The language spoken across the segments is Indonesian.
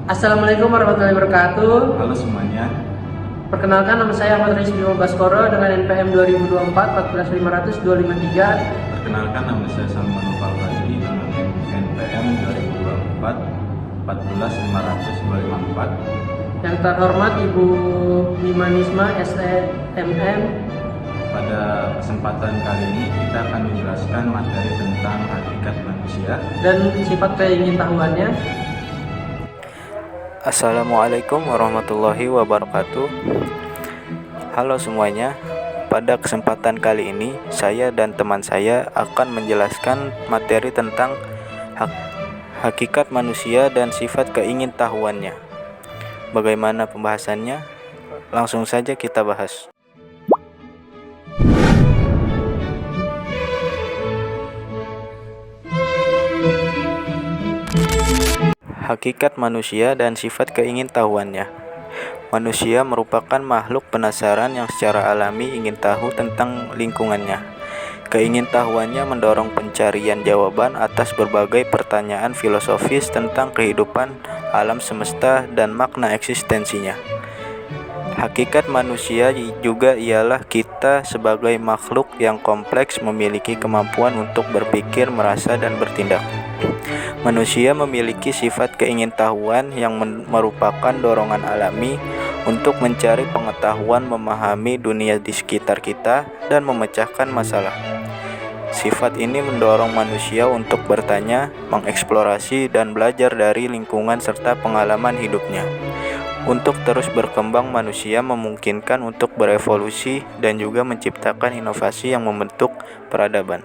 Assalamualaikum warahmatullahi wabarakatuh. Halo semuanya. Perkenalkan, nama saya Ahmad Rizky Baskoro dengan NPM 2024 14500 253. Perkenalkan, nama saya Salman Falfadi dengan NPM 2024 14500 254. Yang terhormat Ibu Bimanisma STMM. Pada kesempatan kali ini kita akan menjelaskan materi tentang hakikat manusia Dan sifat keingintahuannya. Assalamualaikum warahmatullahi wabarakatuh. Halo semuanya. Pada kesempatan kali ini saya dan teman saya akan menjelaskan materi tentang hakikat manusia dan sifat keingintahuannya. Bagaimana pembahasannya? Langsung saja kita bahas. Hakikat manusia dan sifat keingintahuannya. Manusia merupakan makhluk penasaran yang secara alami ingin tahu tentang lingkungannya. Keingintahuannya mendorong pencarian jawaban atas berbagai pertanyaan filosofis tentang kehidupan, alam semesta, dan makna eksistensinya. Hakikat manusia juga ialah kita sebagai makhluk yang kompleks memiliki kemampuan untuk berpikir, merasa, dan bertindak. Manusia memiliki sifat keingintahuan yang merupakan dorongan alami untuk mencari pengetahuan, memahami dunia di sekitar kita, dan memecahkan masalah. Sifat ini mendorong manusia untuk bertanya, mengeksplorasi, dan belajar dari lingkungan serta pengalaman hidupnya. Untuk terus berkembang, manusia memungkinkan untuk berevolusi dan juga menciptakan inovasi yang membentuk peradaban.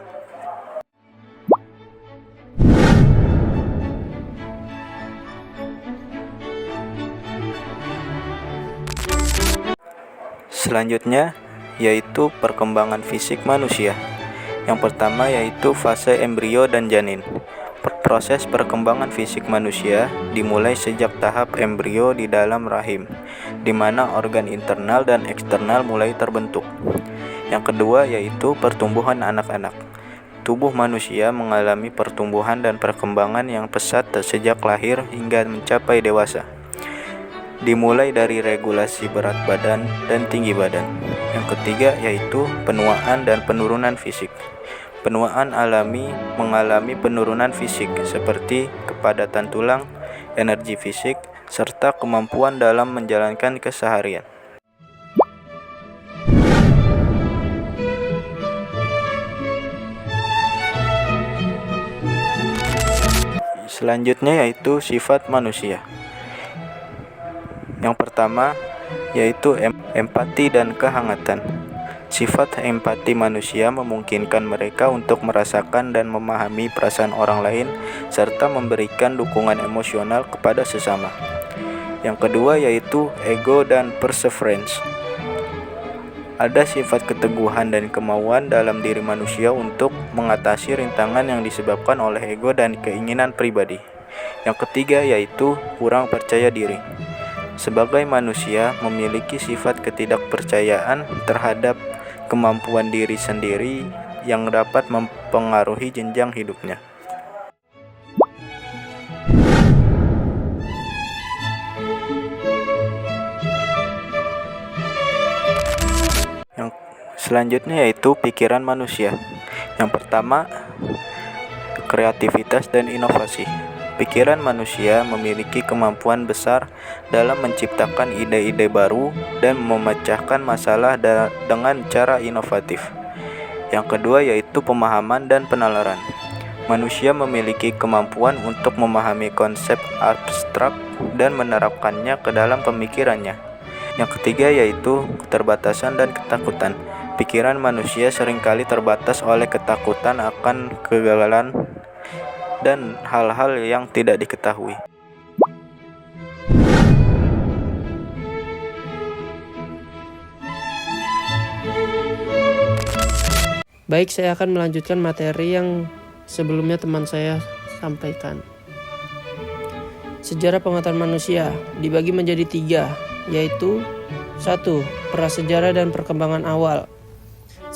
Selanjutnya yaitu perkembangan fisik manusia. Yang pertama yaitu fase embrio dan janin. Proses perkembangan fisik manusia dimulai sejak tahap embrio di dalam rahim, di mana organ internal dan eksternal mulai terbentuk. Yang kedua yaitu pertumbuhan anak-anak. Tubuh manusia mengalami pertumbuhan dan perkembangan yang pesat sejak lahir hingga mencapai dewasa. Dimulai dari regulasi berat badan dan tinggi badan. Yang ketiga yaitu penuaan dan penurunan fisik. Penuaan alami mengalami penurunan fisik seperti kepadatan tulang, energi fisik, serta kemampuan dalam menjalankan keseharian. Selanjutnya yaitu sifat manusia. Yang pertama yaitu empati dan kehangatan. Sifat empati manusia memungkinkan mereka untuk merasakan dan memahami perasaan orang lain serta memberikan dukungan emosional kepada sesama. Yang kedua yaitu ego dan perseverance. Ada sifat keteguhan dan kemauan dalam diri manusia untuk mengatasi rintangan yang disebabkan oleh ego dan keinginan pribadi. Yang ketiga yaitu kurang percaya diri. Sebagai manusia memiliki sifat ketidakpercayaan terhadap kemampuan diri sendiri yang dapat mempengaruhi jenjang hidupnya. Yang selanjutnya yaitu pikiran manusia. Yang pertama, kreativitas dan inovasi. Pikiran manusia memiliki kemampuan besar dalam menciptakan ide-ide baru dan memecahkan masalah dengan cara inovatif. Yang kedua yaitu pemahaman dan penalaran. Manusia memiliki kemampuan untuk memahami konsep abstrak dan menerapkannya ke dalam pemikirannya. Yang ketiga yaitu keterbatasan dan ketakutan. Pikiran manusia seringkali terbatas oleh ketakutan akan kegagalan dan hal-hal yang tidak diketahui. Baik, saya akan melanjutkan materi yang sebelumnya teman saya sampaikan. Sejarah pengetahuan manusia dibagi menjadi 3, yaitu 1. Prasejarah dan perkembangan awal.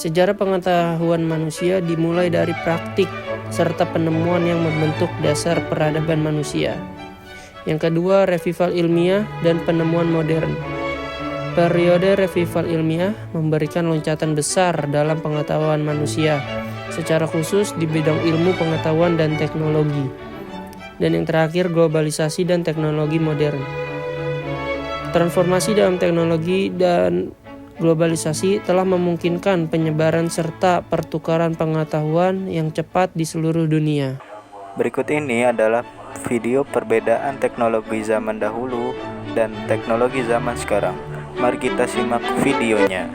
Sejarah pengetahuan manusia dimulai dari praktik serta penemuan yang membentuk dasar peradaban manusia. Yang kedua, revival ilmiah dan penemuan modern. Periode revival ilmiah memberikan loncatan besar dalam pengetahuan manusia, secara khusus di bidang ilmu pengetahuan dan teknologi. Dan yang terakhir, globalisasi dan teknologi modern. Transformasi dalam teknologi dan globalisasi telah memungkinkan penyebaran serta pertukaran pengetahuan yang cepat di seluruh dunia. Berikut ini adalah video perbedaan teknologi zaman dahulu dan teknologi zaman sekarang. Mari kita simak videonya.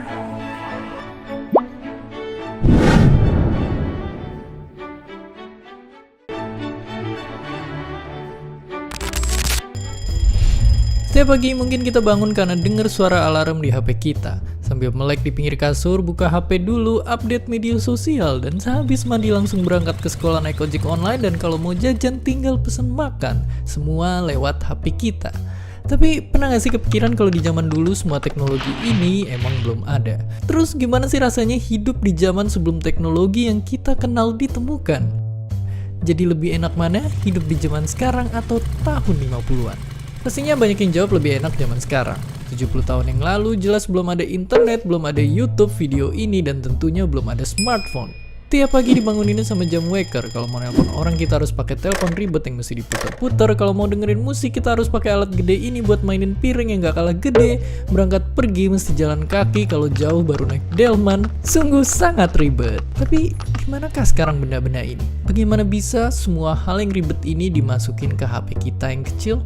Setiap pagi mungkin kita bangun karena dengar suara alarm di HP kita. Sambil melek di pinggir kasur, buka HP dulu, update media sosial, dan sehabis mandi langsung berangkat ke sekolah naik ojek online, dan kalau mau jajan tinggal pesen makan. Semua lewat HP kita. Tapi pernah gak sih kepikiran kalau di zaman dulu semua teknologi ini emang belum ada? Terus gimana sih rasanya hidup di zaman sebelum teknologi yang kita kenal ditemukan? Jadi lebih enak mana hidup di zaman sekarang atau tahun 50-an? Pastinya banyak yang jawab lebih enak zaman sekarang. 70 tahun yang lalu jelas belum ada internet, belum ada YouTube, video ini, dan tentunya belum ada smartphone. Tiap pagi dibangunin sama jam waker. Kalau mau nelpon orang kita harus pakai telepon ribet yang mesti diputar-putar. Kalau mau dengerin musik kita harus pakai alat gede ini buat mainin piring yang gak kalah gede. Berangkat pergi mesti jalan kaki, kalau jauh baru naik delman. Sungguh sangat ribet. Tapi gimanakah sekarang benda-benda ini? Bagaimana bisa semua hal yang ribet ini dimasukin ke HP kita yang kecil?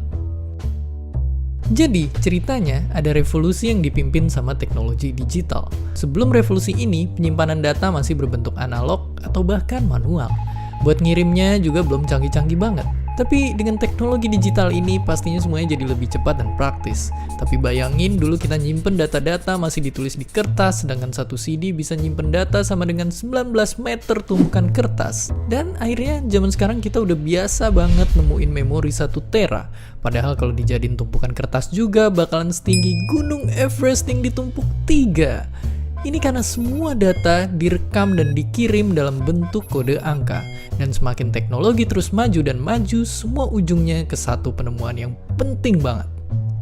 Jadi, ceritanya ada revolusi yang dipimpin sama teknologi digital. Sebelum revolusi ini, penyimpanan data masih berbentuk analog atau bahkan manual. Buat ngirimnya juga belum canggih-canggih banget. Tapi dengan teknologi digital ini pastinya semuanya jadi lebih cepat dan praktis. Tapi bayangin dulu kita nyimpen data-data masih ditulis di kertas, sedangkan satu CD bisa nyimpen data sama dengan 19 meter tumpukan kertas. Dan akhirnya zaman sekarang kita udah biasa banget nemuin memori 1 tera. Padahal kalau dijadiin tumpukan kertas juga bakalan setinggi Gunung Everest yang ditumpuk 3. Ini karena semua data direkam dan dikirim dalam bentuk kode angka. Dan semakin teknologi terus maju dan maju, semua ujungnya ke satu penemuan yang penting banget.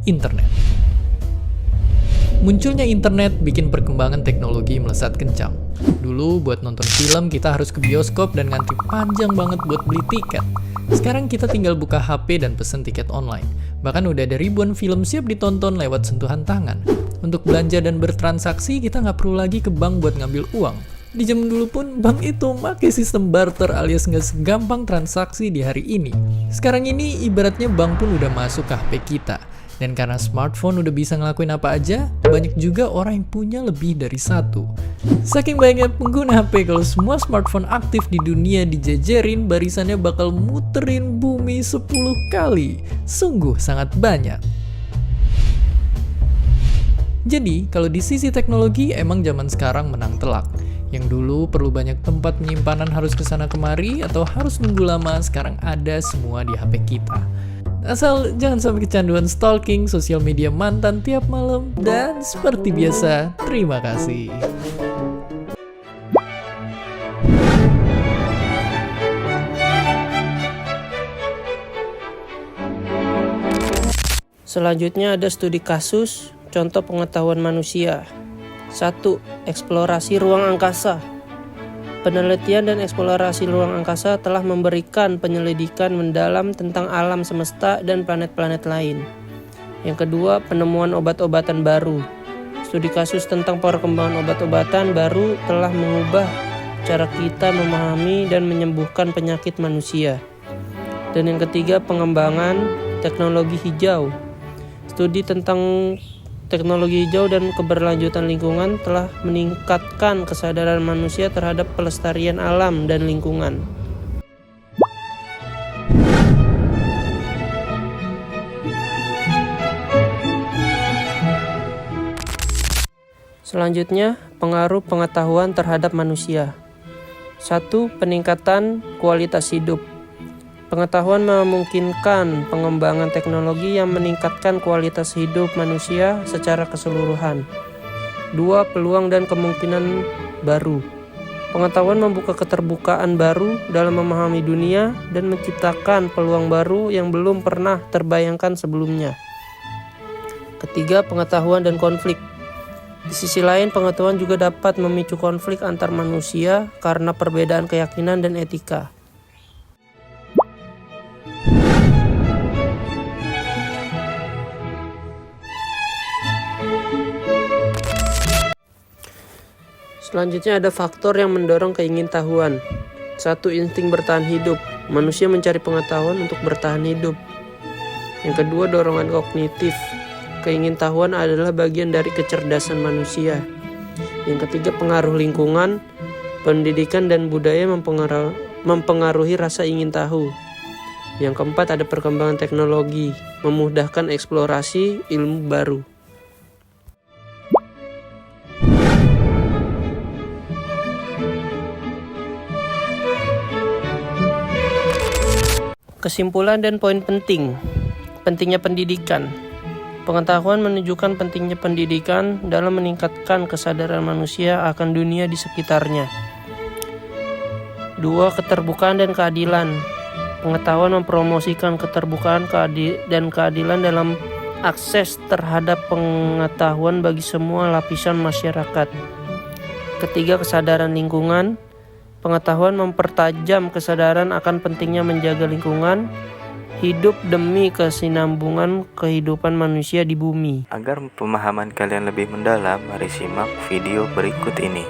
Internet. Munculnya internet bikin perkembangan teknologi melesat kencang. Dulu buat nonton film kita harus ke bioskop dan ngantri panjang banget buat beli tiket. Sekarang kita tinggal buka HP dan pesen tiket online. Bahkan udah ada ribuan film siap ditonton lewat sentuhan tangan. Untuk belanja dan bertransaksi kita nggak perlu lagi ke bank buat ngambil uang. Di zaman dulu pun bank itu pakai sistem barter alias nggak segampang transaksi di hari ini. Sekarang ini ibaratnya bank pun udah masuk ke HP kita. Dan karena smartphone udah bisa ngelakuin apa aja, banyak juga orang yang punya lebih dari satu. Saking banyaknya pengguna HP, kalau semua smartphone aktif di dunia dijejerin, barisannya bakal muterin bumi 10 kali. Sungguh sangat banyak. Jadi, kalau di sisi teknologi emang zaman sekarang menang telak. Yang dulu perlu banyak tempat penyimpanan harus kesana kemari atau harus nunggu lama, sekarang ada semua di HP kita. Asal jangan sampai kecanduan stalking sosial media mantan tiap malam. Dan seperti biasa, terima kasih. Selanjutnya ada studi kasus, contoh pengetahuan manusia. 1. Eksplorasi ruang angkasa. Penelitian dan eksplorasi ruang angkasa telah memberikan penyelidikan mendalam tentang alam semesta dan planet-planet lain. Yang kedua, penemuan obat-obatan baru. Studi kasus tentang perkembangan obat-obatan baru telah mengubah cara kita memahami dan menyembuhkan penyakit manusia. Dan yang ketiga, pengembangan teknologi hijau. Studi tentang teknologi hijau dan keberlanjutan lingkungan telah meningkatkan kesadaran manusia terhadap pelestarian alam dan lingkungan. Selanjutnya, pengaruh pengetahuan terhadap manusia. 1. Peningkatan kualitas hidup. Pengetahuan memungkinkan pengembangan teknologi yang meningkatkan kualitas hidup manusia secara keseluruhan. 2. Peluang dan kemungkinan baru. Pengetahuan membuka keterbukaan baru dalam memahami dunia dan menciptakan peluang baru yang belum pernah terbayangkan sebelumnya. Ketiga, pengetahuan dan konflik. Di sisi lain, pengetahuan juga dapat memicu konflik antar manusia karena perbedaan keyakinan dan etika. Selanjutnya ada faktor yang mendorong keingintahuan. 1. Insting bertahan hidup. Manusia mencari pengetahuan untuk bertahan hidup. Yang kedua, dorongan kognitif. Keingintahuan adalah bagian dari kecerdasan manusia. Yang ketiga, pengaruh lingkungan, pendidikan dan budaya mempengaruhi rasa ingin tahu. Yang keempat, ada perkembangan teknologi, memudahkan eksplorasi ilmu baru. Kesimpulan dan poin penting. Pentingnya pendidikan. Pengetahuan menunjukkan pentingnya pendidikan dalam meningkatkan kesadaran manusia akan dunia di sekitarnya. 2. Keterbukaan dan keadilan. Pengetahuan mempromosikan keterbukaan dan keadilan dalam akses terhadap pengetahuan bagi semua lapisan masyarakat. Ketiga, kesadaran lingkungan. Pengetahuan mempertajam kesadaran akan pentingnya menjaga lingkungan, hidup demi kesinambungan kehidupan manusia di bumi. Agar pemahaman kalian lebih mendalam, mari simak video berikut ini.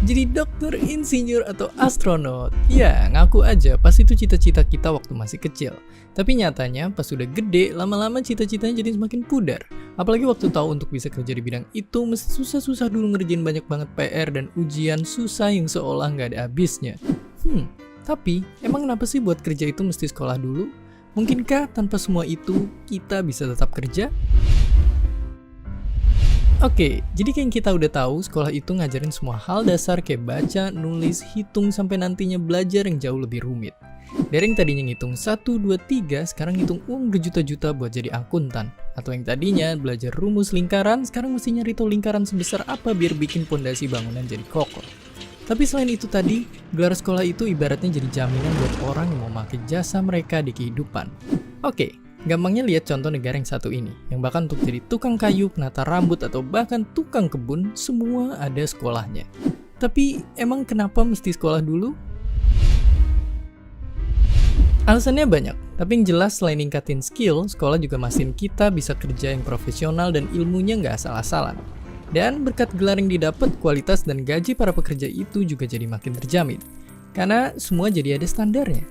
Jadi dokter, insinyur, atau astronot? Ya, ngaku aja pas itu cita-cita kita waktu masih kecil. Tapi nyatanya pas sudah gede, lama-lama cita-citanya jadi semakin pudar. Apalagi waktu tahu untuk bisa kerja di bidang itu, mesti susah-susah dulu ngerjain banyak banget PR dan ujian susah yang seolah nggak ada habisnya. Tapi emang kenapa sih buat kerja itu mesti sekolah dulu? Mungkinkah tanpa semua itu kita bisa tetap kerja? Oke, jadi kayak yang kita udah tahu, sekolah itu ngajarin semua hal dasar kayak baca, nulis, hitung, sampai nantinya belajar yang jauh lebih rumit. Dari yang tadinya ngitung 1, 2, 3, sekarang ngitung uang berjuta-juta buat jadi akuntan. Atau yang tadinya belajar rumus lingkaran, sekarang mesti nyari tahu lingkaran sebesar apa biar bikin pondasi bangunan jadi kokoh. Tapi selain itu tadi, gelar sekolah itu ibaratnya jadi jaminan buat orang yang mau pakai jasa mereka di kehidupan. Oke. Gampangnya lihat contoh negara yang satu ini, yang bahkan untuk jadi tukang kayu, penata rambut, atau bahkan tukang kebun, semua ada sekolahnya. Tapi emang kenapa mesti sekolah dulu? Alasannya banyak, tapi yang jelas selain ningkatin skill, sekolah juga mastiin kita bisa kerja yang profesional dan ilmunya nggak asal-asalan. Dan berkat gelar yang didapat, kualitas dan gaji para pekerja itu juga jadi makin terjamin. Karena semua jadi ada standarnya.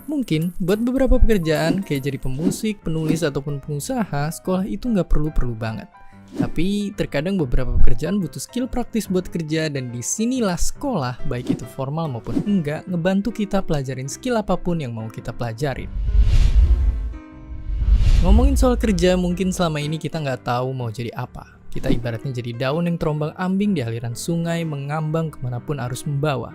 Mungkin buat beberapa pekerjaan kayak jadi pemusik, penulis, ataupun pengusaha, sekolah itu nggak perlu banget. Tapi terkadang beberapa pekerjaan butuh skill praktis buat kerja, dan disinilah sekolah, baik itu formal maupun enggak, ngebantu kita pelajarin skill apapun yang mau kita pelajarin. Ngomongin soal kerja, mungkin selama ini kita nggak tahu mau jadi apa. Kita ibaratnya jadi daun yang terombang-ambing di aliran sungai, mengambang kemanapun arus membawa.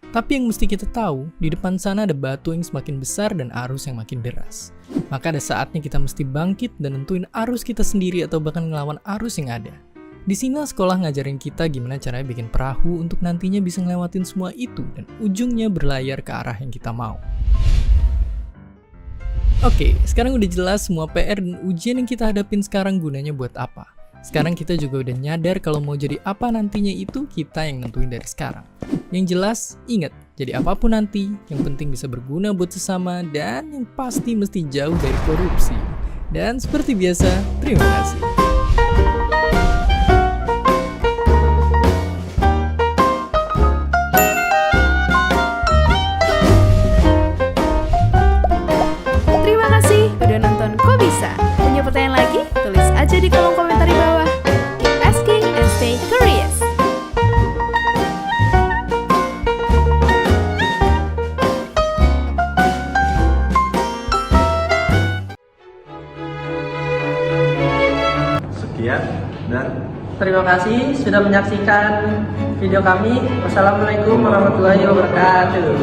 Tapi yang mesti kita tahu, di depan sana ada batu yang semakin besar dan arus yang makin deras. Maka ada saatnya kita mesti bangkit dan nentuin arus kita sendiri atau bahkan ngelawan arus yang ada. Di sini sekolah ngajarin kita gimana caranya bikin perahu untuk nantinya bisa ngelewatin semua itu dan ujungnya berlayar ke arah yang kita mau. Oke, sekarang udah jelas semua PR dan ujian yang kita hadapin sekarang gunanya buat apa. Sekarang kita juga udah nyadar kalau mau jadi apa nantinya itu kita yang nentuin dari sekarang. Yang jelas, ingat, jadi apapun nanti, yang penting bisa berguna buat sesama dan yang pasti mesti jauh dari korupsi. Dan seperti biasa, terima kasih. Terima kasih udah nonton Kok Bisa. Punya pertanyaan lagi? Tulis aja di kolom komentar di bawah. Keep asking and stay curious. Sekian dan Terima kasih sudah menyaksikan video kami. Wassalamualaikum warahmatullahi wabarakatuh.